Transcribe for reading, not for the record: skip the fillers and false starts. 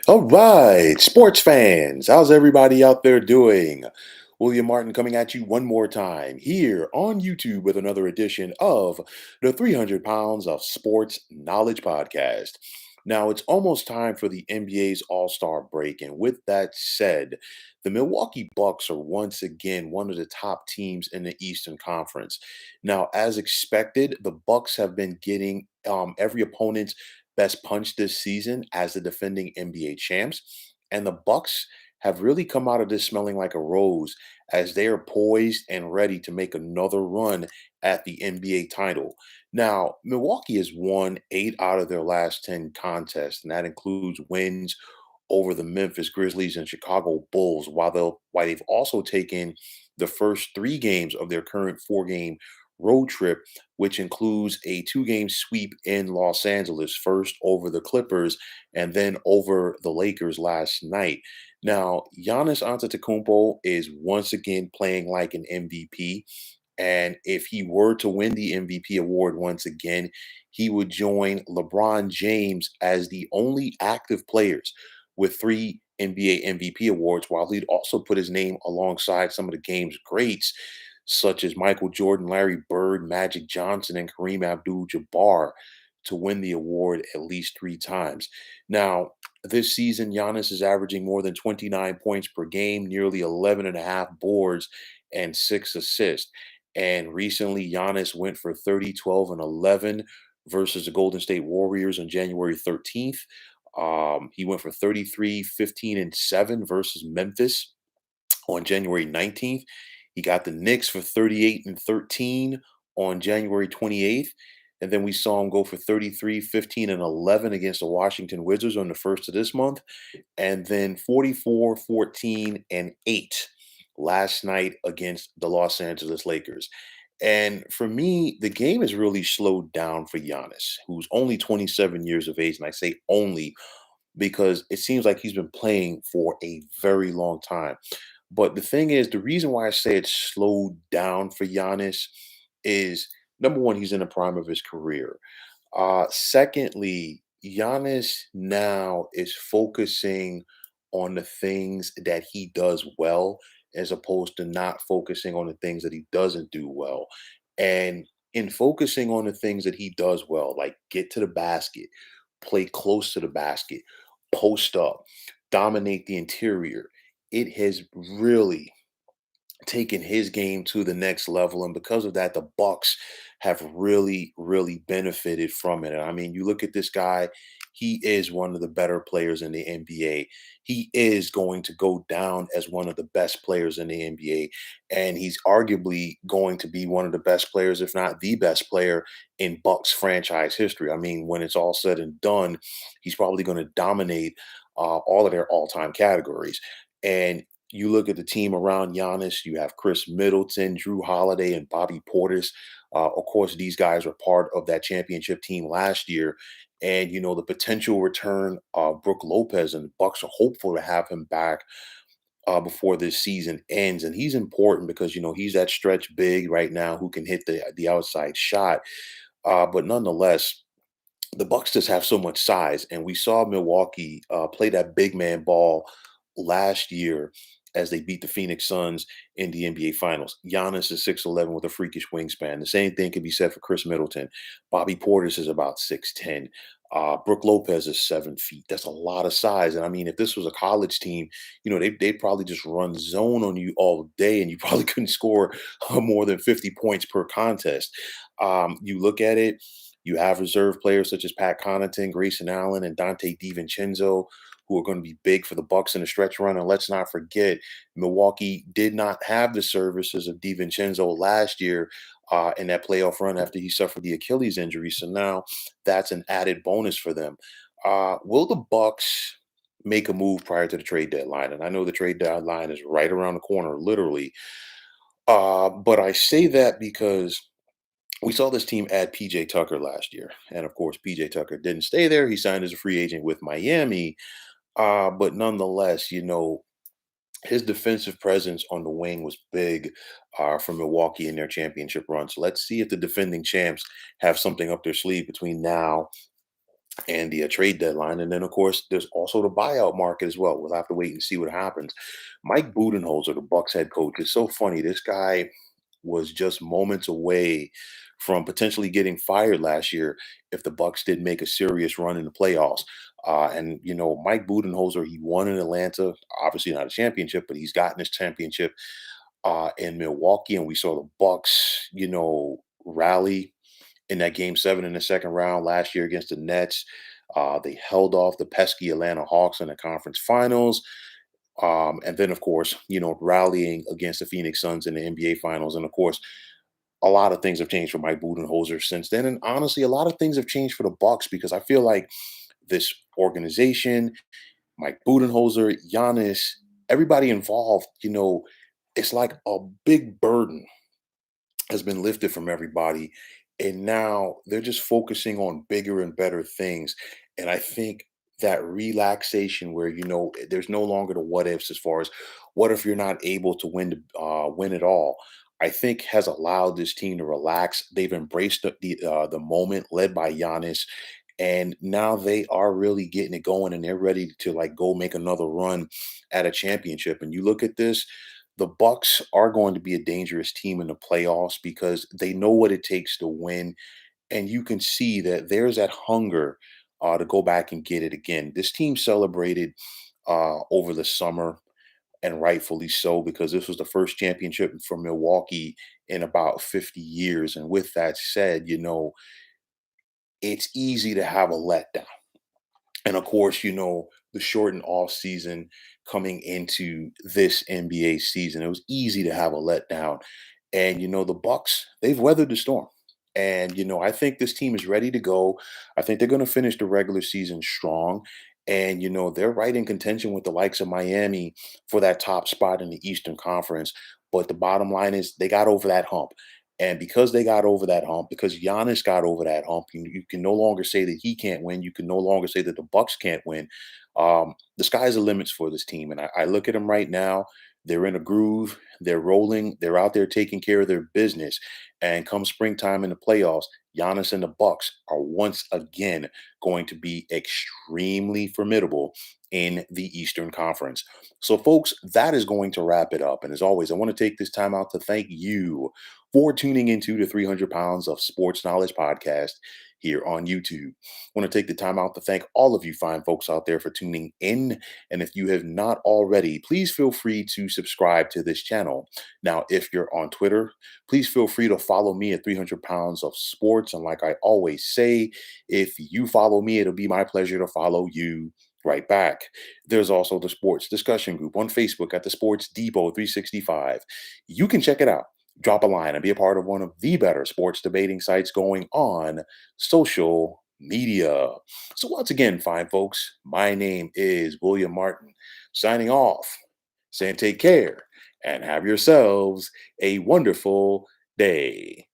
All right, sports fans, how's everybody out there doing? William Martin coming at you one more time here on YouTube with another edition of the 300 Pounds of Sports Knowledge Podcast. Now, it's almost time for the NBA's All Star break. And with that said, the Milwaukee Bucks are once again one of the top teams in the Eastern Conference. Now, as expected, the Bucks have been getting every opponent's best punch this season as the defending NBA champs. And the Bucks have really come out of this smelling like a rose as they are poised and ready to make another run at the NBA title. Now, Milwaukee has won 8 out of their last 10 contests, and that includes wins over the Memphis Grizzlies and Chicago Bulls, while they've also taken the first 3 games of their current 4-game road trip, which includes a 2-game sweep in Los Angeles, first over the Clippers and then over the Lakers last night. Now, Giannis Antetokounmpo is once again playing like an MVP, and if he were to win the MVP award once again, he would join LeBron James as the only active players with 3 NBA MVP awards, while he'd also put his name alongside some of the game's greats, such as Michael Jordan, Larry Bird, Magic Johnson, and Kareem Abdul-Jabbar, to win the award at least 3 times. Now, this season, Giannis is averaging more than 29 points per game, nearly 11 and a half boards, and 6 assists. And recently, Giannis went for 30, 12, and 11 versus the Golden State Warriors on January 13th. He went for 33, 15, and 7 versus Memphis on January 19th. He got the Knicks for 38 and 13 on January 28th. And then we saw him go for 33, 15, and 11 against the Washington Wizards on the first of this month. And then 44, 14, and 8 last night against the Los Angeles Lakers. And for me, the game has really slowed down for Giannis, who's only 27 years of age. And I say only because it seems like he's been playing for a very long time. But the thing is, the reason why I say it's slowed down for Giannis is number one, he's in the prime of his career. Secondly, Giannis now is focusing on the things that he does well, as opposed to not focusing on the things that he doesn't do well. And in focusing on the things that he does well, like get to the basket, play close to the basket, post up, dominate the interior, it has really taken his game to the next level, and because of that, the Bucks have really benefited from it. And I mean, you look at this guy, he is one of the better players in the NBA. He is going to go down as one of the best players in the NBA, and he's arguably going to be one of the best players, if not the best player in Bucks franchise history. I mean, when it's all said and done, he's probably going to dominate all of their all-time categories. And you look at the team around Giannis, you have Chris Middleton, Drew Holiday, and Bobby Portis. Of course, these guys were part of that championship team last year. And, you know, the potential return of Brook Lopez, and the Bucks are hopeful to have him back before this season ends. And he's important because, you know, he's that stretch big right now who can hit the outside shot. But nonetheless, the Bucks just have so much size, and we saw Milwaukee play that big man ball last year as they beat the Phoenix Suns in the NBA Finals. Giannis is 6'11" with a freakish wingspan. The same thing can be said for Chris Middleton. Bobby Portis is about 6'10". Brook Lopez is 7 feet. That's a lot of size. And I mean, if this was a college team, you know, they'd probably just run zone on you all day, and you probably couldn't score more than 50 points per contest. You look at it, you have reserve players such as Pat Connaughton, Grayson Allen, and Dante DiVincenzo, who are going to be big for the Bucks in the stretch run. And let's not forget, Milwaukee did not have the services of DiVincenzo last year in that playoff run after he suffered the Achilles injury. So now that's an added bonus for them. Will the Bucks make a move prior to the trade deadline? And I know the trade deadline is right around the corner, literally. But I say that because we saw this team add PJ Tucker last year. And of course, PJ Tucker didn't stay there. He signed as a free agent with Miami. But nonetheless, you know, his defensive presence on the wing was big for Milwaukee in their championship run. So let's see if the defending champs have something up their sleeve between now and the trade deadline. And then, of course, there's also the buyout market as well. We'll have to wait and see what happens. Mike Budenholzer, the Bucks head coach, is so funny. This guy was just moments away from potentially getting fired last year if the Bucks did make a serious run in the playoffs. And Mike Budenholzer, he won in Atlanta, obviously not a championship, but he's gotten his championship in Milwaukee, and we saw the Bucks, rally in that game seven in the second round last year against the Nets. They held off the pesky Atlanta Hawks in the conference finals. And then, of course, rallying against the Phoenix Suns in the NBA finals. And of course, a lot of things have changed for Mike Budenholzer since then. And honestly, a lot of things have changed for the Bucks because I feel like this organization, Mike Budenholzer, Giannis, everybody involved, it's like a big burden has been lifted from everybody. And now they're just focusing on bigger and better things. And I think that relaxation where, there's no longer the what ifs as far as what if you're not able to win it all. I think has allowed this team to relax. They've embraced the moment led by Giannis, and now they are really getting it going, and they're ready to like go make another run at a championship. And you look at this, the Bucks are going to be a dangerous team in the playoffs because they know what it takes to win, and you can see that there's that hunger to go back and get it again. This team celebrated over the summer, and rightfully so, because this was the first championship for Milwaukee in about 50 years. And with that said, it's easy to have a letdown. And of course, the shortened off season coming into this NBA season, it was easy to have a letdown. And the Bucks, they've weathered the storm. And I think this team is ready to go. I think they're going to finish the regular season strong. And they're right in contention with the likes of Miami for that top spot in the Eastern Conference. But the bottom line is they got over that hump. And because they got over that hump, because Giannis got over that hump, you can no longer say that he can't win. You can no longer say that the Bucks can't win. The sky's the limits for this team, and I look at them right now. They're in a groove. They're rolling. They're out there taking care of their business. And come springtime in the playoffs, Giannis and the Bucks are once again going to be extremely formidable in the Eastern Conference. So, folks, that is going to wrap it up. And as always, I want to take this time out to thank you for tuning into the 300 Pounds of Sports Knowledge podcast here on YouTube. I want to take the time out to thank all of you fine folks out there for tuning in. And if you have not already, please feel free to subscribe to this channel. Now, if you're on Twitter, please feel free to follow me at 300 Pounds of Sports. And like I always say, if you follow me, it'll be my pleasure to follow you right back. There's also the sports discussion group on Facebook at the Sports Depot 365. You can check it out. Drop a line and be a part of one of the better sports debating sites going on social media. So, once again, fine folks, my name is William Martin, signing off, saying take care and have yourselves a wonderful day.